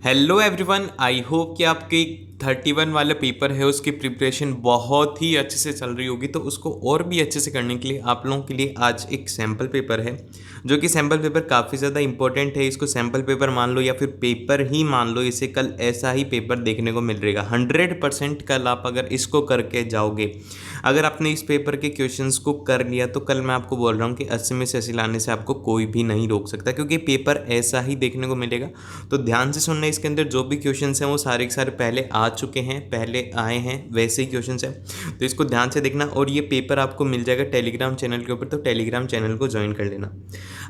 Hello everyone, I hope कि आपके 31 वाला पेपर है उसकी प्रिपरेशन बहुत ही अच्छे से चल रही होगी। तो उसको और भी अच्छे से करने के लिए आप लोगों के लिए आज एक सैम्पल पेपर है, जो कि सैम्पल पेपर काफ़ी ज़्यादा इंपॉर्टेंट है। इसको सैम्पल पेपर मान लो या फिर पेपर ही मान लो, इसे कल ऐसा ही पेपर देखने को मिल रहेगा 100%। कल आप अगर इसको करके जाओगे, अगर आपने इस पेपर के क्वेश्चंस को कर लिया, तो कल मैं आपको बोल रहा हूँ कि 80 में से 80 लाने से आपको कोई भी नहीं रोक सकता, क्योंकि पेपर ऐसा ही देखने को मिलेगा। तो ध्यान से सुनना, इसके अंदर जो भी क्वेश्चंस हैं वो सारे के सारे पहले आ चुके हैं, पहले आए हैं, वैसे ही क्वेश्चंस हैं। तो इसको ध्यान से देखना। और ये पेपर आपको मिल जाएगा टेलीग्राम चैनल के ऊपर, तो टेलीग्राम चैनल को ज्वाइन कर लेना।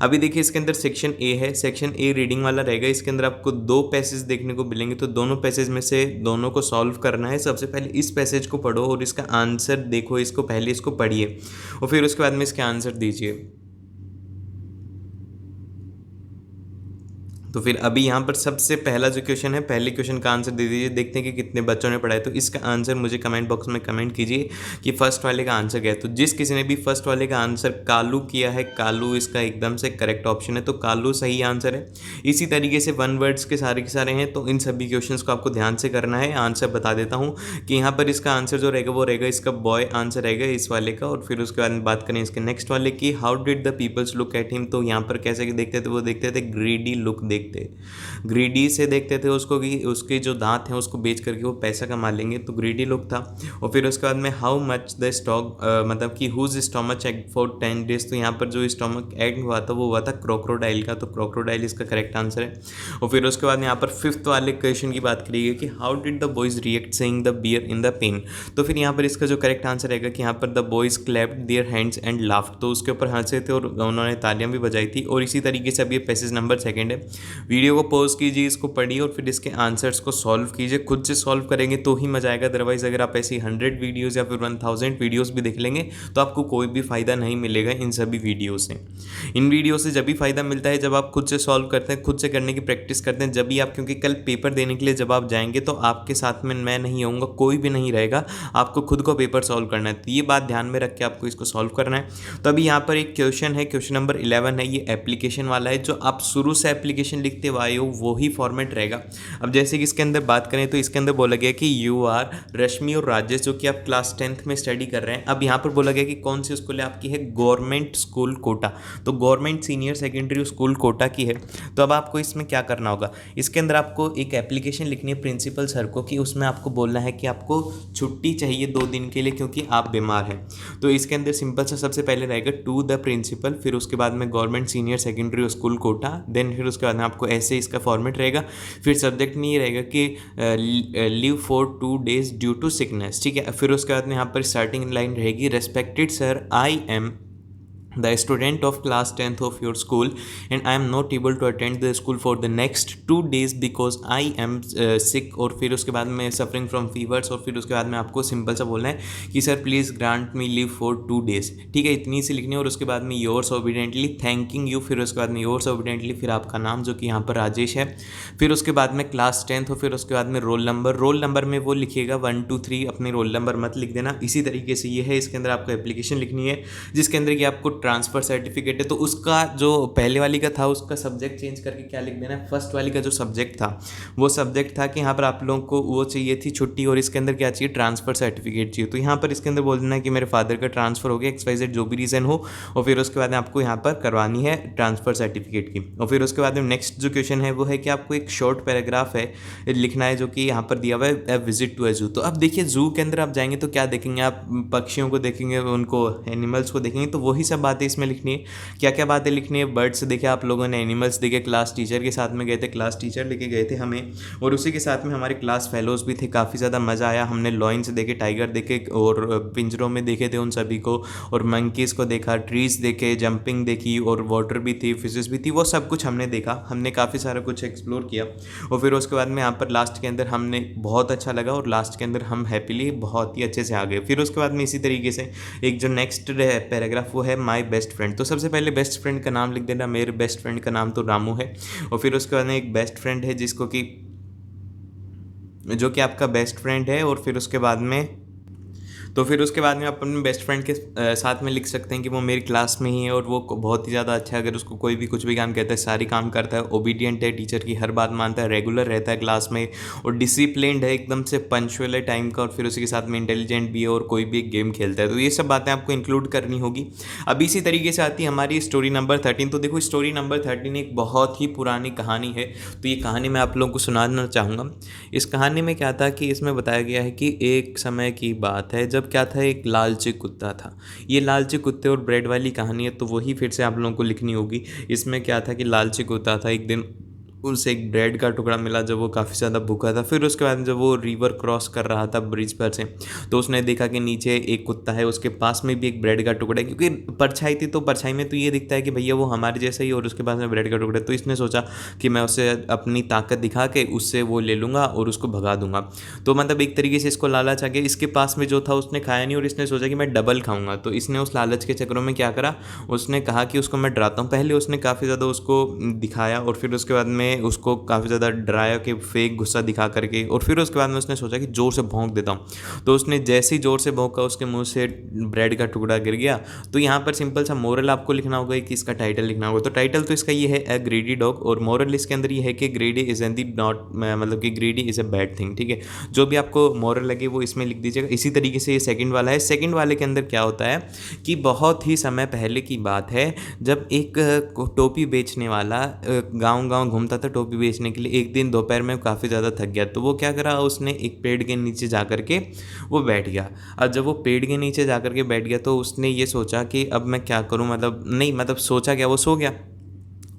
अभी देखिए, इसके अंदर सेक्शन ए है। सेक्शन ए रीडिंग वाला रहेगा। इसके अंदर आपको 2 पैसेज देखने को मिलेंगे, तो दोनों पैसेज में से दोनों को सॉल्व करना है। सबसे पहले इस पैसेज को पढ़ो और इसका आंसर देखो। इसको पहले इसको पढ़िए और फिर उसके बाद में इसके आंसर दीजिए। तो फिर अभी यहाँ पर सबसे पहला जो क्वेश्चन है, पहले क्वेश्चन का आंसर दे दीजिए। देखते हैं कि कितने बच्चों ने पढ़ा है। तो इसका आंसर मुझे कमेंट बॉक्स में कमेंट कीजिए कि फर्स्ट वाले का आंसर क्या है। तो जिस किसी ने भी फर्स्ट वाले का आंसर कालू किया है, कालू इसका एकदम से करेक्ट ऑप्शन है, तो कालू सही आंसर है। इसी तरीके से 1 वर्ड्स के सारे हैं, तो इन सभी क्वेश्चन को आपको ध्यान से करना है। आंसर बता देता हूँ कि यहाँ पर इसका आंसर जो रहेगा वो रहेगा इसका बॉय आंसर रहेगा इस वाले का। और फिर उसके बाद में बात करें इसके नेक्स्ट वाले की, how did the peoples look at him. तो यहाँ पर कैसे देखते थे, वो देखते थे ग्रीडी लुक देखते, ग्रीडी से देखते थे उसको कि उसके जो दांत हैं उसको बेच करके वो पैसा कमा लेंगे, तो ग्रीडी लुक था। और फिर उसके बाद में हाउ मच द स्टॉक, मतलब कि whose stomach egg for 10 days. तो यहाँ पर जो स्टोमक एग हुआ था वो हुआ था क्रोकोडाइल का, तो क्रोकोडाइल इसका करेक्ट आंसर है। और फिर उसके बाद यहाँ पर 5th वाले क्वेश्चन की बात करिएगा कि how did the boys react saying the bear in the pen. तो फिर यहाँ पर इसका जो करेक्ट आंसर रहेगा कि यहाँ पर the boys clapped their hands and laughed. तो उसके ऊपर हंसे थे और उन्होंने तालियां भी बजाई थी। और इसी तरीके से अब ये पैसेज नंबर 2 है। वीडियो को पॉज कीजिए, इसको पढ़िए और फिर इसके आंसर्स को सॉल्व कीजिए। खुद से सॉल्व करेंगे तो ही मजा आएगा। अदरवाइज अगर आप ऐसी 100 वीडियोस या फिर 1000 वीडियोस भी देख लेंगे तो आपको कोई भी फ़ायदा नहीं मिलेगा इन सभी वीडियो से। इन वीडियो से जब भी फ़ायदा मिलता है जब आप खुद से सॉल्व करते हैं, खुद से करने की प्रैक्टिस करते हैं, जब भी आप, क्योंकि कल पेपर देने के लिए जब आप जाएंगे तो आपके साथ में मैं नहीं आऊँगा, कोई भी नहीं रहेगा, आपको खुद को पेपर सॉल्व करना है। तो ये बात ध्यान में रख के आपको इसको सॉल्व करना है। तो अभी यहाँ पर एक क्वेश्चन है, क्वेश्चन नंबर 11 है। ये एप्लीकेशन वाला है। जो आप शुरू से एप्लीकेशन लिखते हुए आए हो वही फॉर्मेट रहेगा। अब जैसे कि इसके अंदर बात करें तो इसके अंदर बोला गया कि यू आर रश्मि और राजेश, जो कि आप क्लास 10th में स्टडी कर रहे हैं। अब यहाँ पर बोला गया कि कौन सी स्कूल है आपकी, है गवर्नमेंट स्कूल कोटा। तो government senior secondary school Kota की है। तो अब आपको इसमें क्या करना होगा, इसके अंदर आपको एक एप्लीकेशन लिखनी है प्रिंसिपल सर को, कि उसमें आपको बोलना है कि आपको छुट्टी चाहिए 2 दिन के लिए क्योंकि आप बीमार हैं। तो इसके अंदर सिंपल सा सबसे पहले रहेगा टू द प्रिंसिपल, फिर उसके बाद में government senior secondary school Kota, then फिर उसके बाद में आपको ऐसे इसका फॉर्मेट रहेगा। फिर सब्जेक्ट में ये रहेगा कि leave for 2 days due to sickness, ठीक है। फिर उसके बाद में यहाँ पर स्टार्टिंग लाइन रहेगी, respected sir, I am the student of class 10th of your school and I am not able to attend the school for the next 2 days because I am sick। और फिर उसके बाद में suffering from fevers। और फिर उसके बाद में आपको सिंपल सा बोलना है कि sir please grant me leave for 2 days, ठीक है। इतनी सी लिखनी है। और उसके बाद में योर्स ओबीडेंटली, थैंकिंग यू, फिर उसके बाद में योर्स ओबीडेंटली, फिर आपका नाम जो कि यहाँ पर राजेश है। फिर उसके बाद में क्लास 10th और फिर उसके बाद में रोल नंबर। रोल नंबर में वो लिखिएगा 1 2 3, अपने रोल नंबर मत लिख देना। इसी तरीके से ये है, इसके अंदर आपको एप्लीकेशन लिखनी है जिसके अंदर कि आपको ट्रांसफ़र सर्टिफिकेट है। तो उसका जो पहले वाली का था उसका सब्जेक्ट चेंज करके क्या लिख देना है, फर्स्ट वाली का जो सब्जेक्ट था वो सब्जेक्ट था कि यहाँ पर आप लोगों को वो चाहिए थी छुट्टी, और इसके अंदर क्या चाहिए, ट्रांसफ़र सर्टिफिकेट चाहिए। तो यहाँ पर इसके अंदर बोल देना है कि मेरे फादर का ट्रांसफ़र हो गया, XYZ जो भी रीज़न हो। और फिर उसके बाद आपको यहाँ पर करवानी है ट्रांसफ़र सर्टिफिकेट की। और फिर उसके बाद में नेक्स्ट जो क्वेश्चन है वो है कि आपको एक शॉर्ट पैराग्राफ है लिखना है, जो कि यहाँ पर दिया हुआ है, ए विजिट टू ए जू। तो अब देखिए, जू के अंदर आप जाएंगे तो क्या देखेंगे, आप पक्षियों को देखेंगे, उनको एनिमल्स को देखेंगे। तो वही सब बातें इसमें लिखनी है। क्या क्या बातें लिखनी है, बर्ड्स देखे आप लोगों ने, एनिमल्स देखे, क्लास टीचर के साथ में गए थे, क्लास टीचर लेके गए थे हमें, और उसी के साथ में हमारे क्लास फेलोज भी थे। काफ़ी ज़्यादा मज़ा आया। हमने लॉयंस देखे, टाइगर देखे और पिंजरों में देखे थे उन सभी को, और मंकीज़ को देखा, ट्रीज़ देखे, जंपिंग देखी, और वाटर भी थी, फिशेस भी थी, वो सब कुछ हमने देखा। हमने काफ़ी सारा कुछ एक्सप्लोर किया। और फिर उसके बाद में यहाँ पर लास्ट के अंदर हमने बहुत अच्छा लगा, और लास्ट के अंदर हम हैप्पीली बहुत ही अच्छे से आ गए। फिर उसके बाद में इसी तरीके से एक जो नेक्स्ट पैराग्राफ वो है माई बेस्ट फ्रेंड। तो सबसे पहले बेस्ट फ्रेंड का नाम लिख देना। मेरे बेस्ट फ्रेंड का नाम तो रामू है। और फिर उसके बाद में एक बेस्ट फ्रेंड है जिसको कि जो कि आपका बेस्ट फ्रेंड है। और फिर उसके बाद में तो फिर उसके बाद में आप अपने बेस्ट फ्रेंड के साथ में लिख सकते हैं कि वो मेरी क्लास में ही है और वो बहुत ही ज़्यादा अच्छा है, अगर उसको कोई भी कुछ भी काम कहता है सारी काम करता है, ओबीडियंट है, टीचर की हर बात मानता है, रेगुलर रहता है क्लास में और डिसिप्लिन्ड है, एकदम से पंक्चुअल है टाइम का, और फिर उसी के साथ में इंटेलिजेंट भी है और कोई भी एक गेम खेलता है। तो ये सब बातें आपको इंक्लूड करनी होगी। अब इसी तरीके से आती है हमारी स्टोरी नंबर 13। तो देखो स्टोरी नंबर 13 एक बहुत ही पुरानी कहानी है, तो ये कहानी मैं आप लोगों को सुनाना चाहूँगा। इस कहानी में क्या था कि इसमें बताया गया है कि एक समय की बात है जब क्या था, एक लालची कुत्ता था। ये लालची कुत्ते और ब्रेड वाली कहानी है, तो वही फिर से आप लोगों को लिखनी होगी। इसमें क्या था कि लालची कुत्ता था, एक दिन उसे एक ब्रेड का टुकड़ा मिला जब वो काफ़ी ज़्यादा भूखा था। फिर उसके बाद जब वो रिवर क्रॉस कर रहा था ब्रिज पर से, तो उसने देखा कि नीचे एक कुत्ता है, उसके पास में भी एक ब्रेड का टुकड़ा है, क्योंकि परछाई थी तो परछाई में तो ये दिखता है कि भैया वो हमारे जैसा ही और उसके पास में ब्रेड का टुकड़ा है। तो इसने सोचा कि मैं उससे अपनी ताकत दिखा के उससे वो ले लूँगा और उसको भगा दूंगा। तो मतलब एक तरीके से इसको लालच आ गया, इसके पास में जो था उसने खाया नहीं और इसने सोचा कि मैं डबल खाऊंगा। तो इसने उस लालच के चक्करों में क्या करा, उसने कहा कि उसको मैं डराता हूँ। पहले उसने काफ़ी ज़्यादा उसको दिखाया और फिर उसके बाद में उसको काफ़ी ज़्यादा डराया कि फेक गुस्सा दिखा करके, और फिर उसके बाद में उसने सोचा कि ज़ोर से भौंक देता हूँ। तो उसने जैसे ही ज़ोर से भौंका उसके मुंह से ब्रेड का टुकड़ा गिर गया। तो यहाँ पर सिंपल सा मोरल आपको लिखना होगा कि इसका टाइटल लिखना होगा। तो टाइटल तो इसका ये है ए ग्रीडी डॉग, और मोरल इसके अंदर ये है कि greedy is an the not, मतलब कि greedy is a bad thing. ठीक है, जो भी आपको मोरल लगे वो इसमें लिख दीजिएगा। इसी तरीके से ये सेकंड वाला है। सेकंड वाले के अंदर क्या होता है कि बहुत ही समय पहले की बात है जब एक टोपी बेचने वाला गांव-गांव घूमता था टोपी बेचने के लिए। एक दिन दोपहर में काफ़ी ज़्यादा थक गया, तो वो क्या करा, उसने एक पेड़ के नीचे जा कर के वो बैठ गया। अब जब वो पेड़ के नीचे जा कर के बैठ गया तो उसने ये सोचा कि अब मैं क्या करूं, मतलब नहीं, मतलब सोचा क्या, वो सो गया।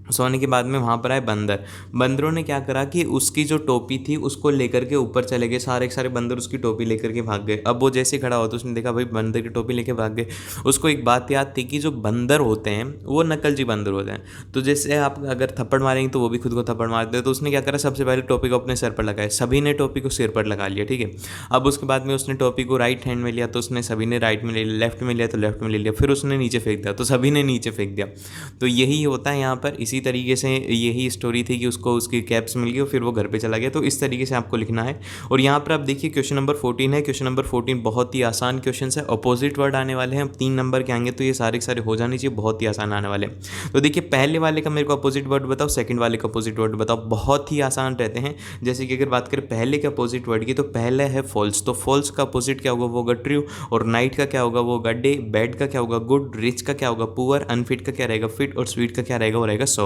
सोने के बाद में वहाँ पर आए बंदर। बंदरों ने क्या करा कि उसकी जो टोपी थी उसको लेकर के ऊपर चले गए, सारे के सारे बंदर उसकी टोपी लेकर के भाग गए। अब वो जैसे खड़ा हुआ तो उसने देखा भाई बंदर की टोपी लेके भाग गए। उसको एक बात याद थी कि जो बंदर होते हैं वो नकलची बंदर होते हैं, तो जैसे आप अगर थप्पड़ मारेंगे तो वो भी खुद को थप्पड़ मारते हैं। तो उसने क्या करा, सबसे पहले टोपी को अपने सर पर लगाया, सभी ने टोपी को सिर पर लगा लिया। ठीक है, अब उसके बाद में उसने टोपी को राइट हैंड में लिया, तो उसने सभी ने राइट में ले लिया, लेफ्ट में लिया तो लेफ्ट में ले लिया, फिर उसने नीचे फेंक दिया तो सभी ने नीचे फेंक दिया। तो यही होता है यहाँ पर। इसी तरीके से यही स्टोरी थी कि उसको उसकी कैप्स मिल गई और फिर वो घर पे चला गया। तो इस तरीके से आपको लिखना है। और यहाँ पर आप देखिए क्वेश्चन नंबर 14 है। क्वेश्चन नंबर 14 बहुत ही आसान क्वेश्चन है, अपोजिट वर्ड आने वाले हैं, 3 नंबर के आएंगे, तो ये सारे के सारे हो जाने चाहिए, बहुत ही आसान आने वाले हैं। तो देखिए पहले वाले का मेरे को अपोजिट वर्ड बताओ, सेकंड वाले का अपोजिट वर्ड बताओ, बहुत ही आसान रहते हैं। जैसे कि अगर बात करें पहले के अपोजिट वर्ड की, तो पहले है फॉल्स, तो फॉल्स का अपोजिट क्या होगा, वो होगा ट्रू। और नाइट का क्या होगा, वो होगा डे। बैड का क्या होगा, गुड। रिच का क्या होगा, पुअर। अनफिट का क्या रहेगा, फिट। और स्वीट का क्या रहेगा, वो रहेगा सॉर।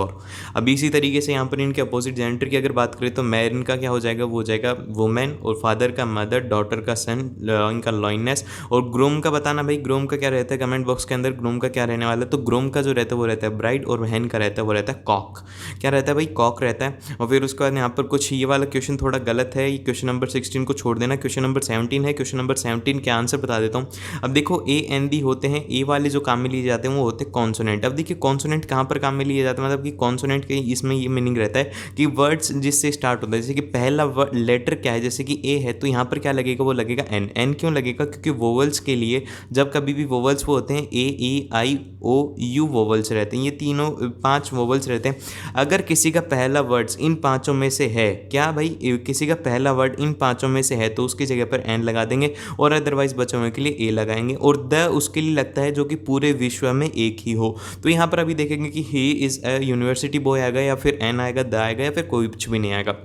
अब इसी तरीके से यहाँ पर इनके अपोजिट जेंडर की अगर बात करें तो मैन का क्या हो जाएगा, वो हो जाएगा वुमेन। और फादर का मदर, डॉटर का सन, इनका लॉइनेस। और ग्रूम का बताना भाई, ग्रूम का क्या रहता है कमेंट बॉक्स के अंदर, ग्रूम का क्या रहने वाला है। तो ग्रूम का जो रहता है वो रहता है ब्राइड, और बहन का रहता है वो रहता है कॉक। क्या रहता है भाई, कॉक रहता है। और फिर उसके बाद यहाँ पर कुछ ये वाला क्वेश्चन थोड़ा गलत है, ये क्वेश्चन नंबर 16 को छोड़ देना, क्वेश्चन नंबर 17 है। क्वेश्चन नंबर 17 के आंसर बता देता हूँ। अब देखो ए एन डी होते हैं, ए वाले जो काम में लिए जाते हैं वो होते हैं कॉन्सोनेंट। अब देखिए कॉन्सोनेंट कहाँ पर काम में लिए जाते हैं, मतलब कि कॉन्सोनेंट के इसमें ये मीनिंग रहता है कि वर्ड्स जिससे स्टार्ट होता है, जैसे कि पहला लेटर क्या है, जैसे कि ए है तो यहाँ पर क्या लगेगा, वो लगेगा एन। एन क्यों लगेगा, क्योंकि वोवल्स के लिए जब कभी भी वोवल्स वो होते हैं ए ई आई ओ यू वोवल्स रहते हैं, ये तीनों 5 वोवल्स रहते हैं। अगर किसी का पहला वर्ड्स इन पाँचों में से है, क्या भाई किसी का पहला वर्ड इन पाँचों में से है तो उसकी जगह पर एन लगा देंगे, और अदरवाइज बचे हुए के लिए ए लगाएंगे, और द उसके लिए लगता है जो कि पूरे विश्व में एक ही हो। तो यहाँ पर अभी देखेंगे कि he is a university boy आएगा, या फिर एन आएगा, द आएगा, या फिर कोई कुछ भी नहीं आएगा।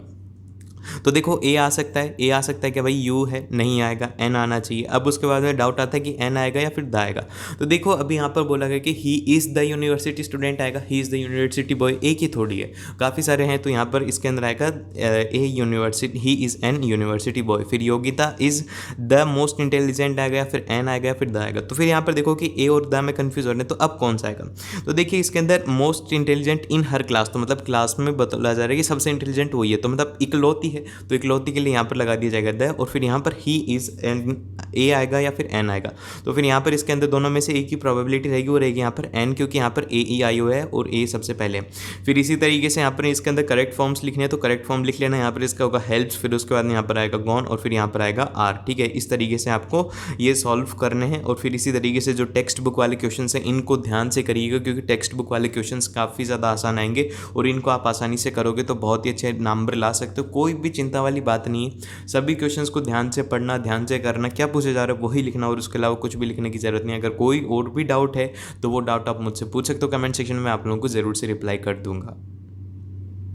तो देखो ए आ सकता है, ए आ सकता है कि भाई यू है, नहीं आएगा, एन आना चाहिए। अब उसके बाद में डाउट आता है कि एन आएगा या फिर द आएगा। तो देखो अभी यहाँ पर बोला गया कि he is the university student आएगा, he is the university boy, एक ही थोड़ी है, काफ़ी सारे हैं। तो यहाँ पर इसके अंदर आएगा a university, he is an university boy. फिर Yogita is the most intelligent आएगा, या फिर एन आएगा, या फिर द आएगा। तो फिर यहाँ पर देखो कि ए और द में कन्फ्यूज हो रहे हैं, तो अब कौन सा आएगा। तो देखिए इसके अंदर most intelligent in her class, तो मतलब क्लास में बताया जा रहा है कि सबसे इंटेलिजेंट वही है, तो मतलब इकलौती है, तो इकलौती के लिए यहाँ पर लगा दिया जाएगा द। और फिर यहाँ पर ही इज़ एन, ए आएगा या फिर एन आएगा। तो फिर यहाँ पर इसके अंदर दोनों में से एक की प्रोबेबिलिटी रहेगी, वो रहेगी यहाँ पर एन, क्योंकि यहाँ पर ए ई आई ओ है और ए सबसे पहले। फिर इसी तरीके से यहाँ पर इसके अंदर करेक्ट फॉर्म्स लिखने हैं, तो करेक्ट फॉर्म लिख लेना। यहाँ पर इसका होगा हेल्प्स, फिर उसके बाद यहाँ पर आएगा गॉन, और फिर यहाँ पर आएगा आर। ठीक है, इस तरीके से आपको ये सॉल्व करने हैं। और फिर इसी तरीके से जो टेक्स्ट बुक वाले क्वेश्चन हैं इनको ध्यान से करिएगा, क्योंकि टेक्स्ट बुक वाले क्वेश्चन काफ़ी ज़्यादा आसान आएंगे, और इनको आप आसानी से करोगे तो बहुत ही अच्छे नंबर ला सकते हो। कोई भी चिंता वाली बात नहीं है, सभी क्वेश्चंस को ध्यान से पढ़ना, ध्यान से करना। क्या पूछा पूछा जा रहा है वही लिखना, और उसके अलावा कुछ भी लिखने की ज़रूरत नहीं है। अगर कोई और भी डाउट है तो वो डाउट आप मुझसे पूछ सकते हो कमेंट सेक्शन में, आप लोगों को ज़रूर से रिप्लाई कर दूंगा।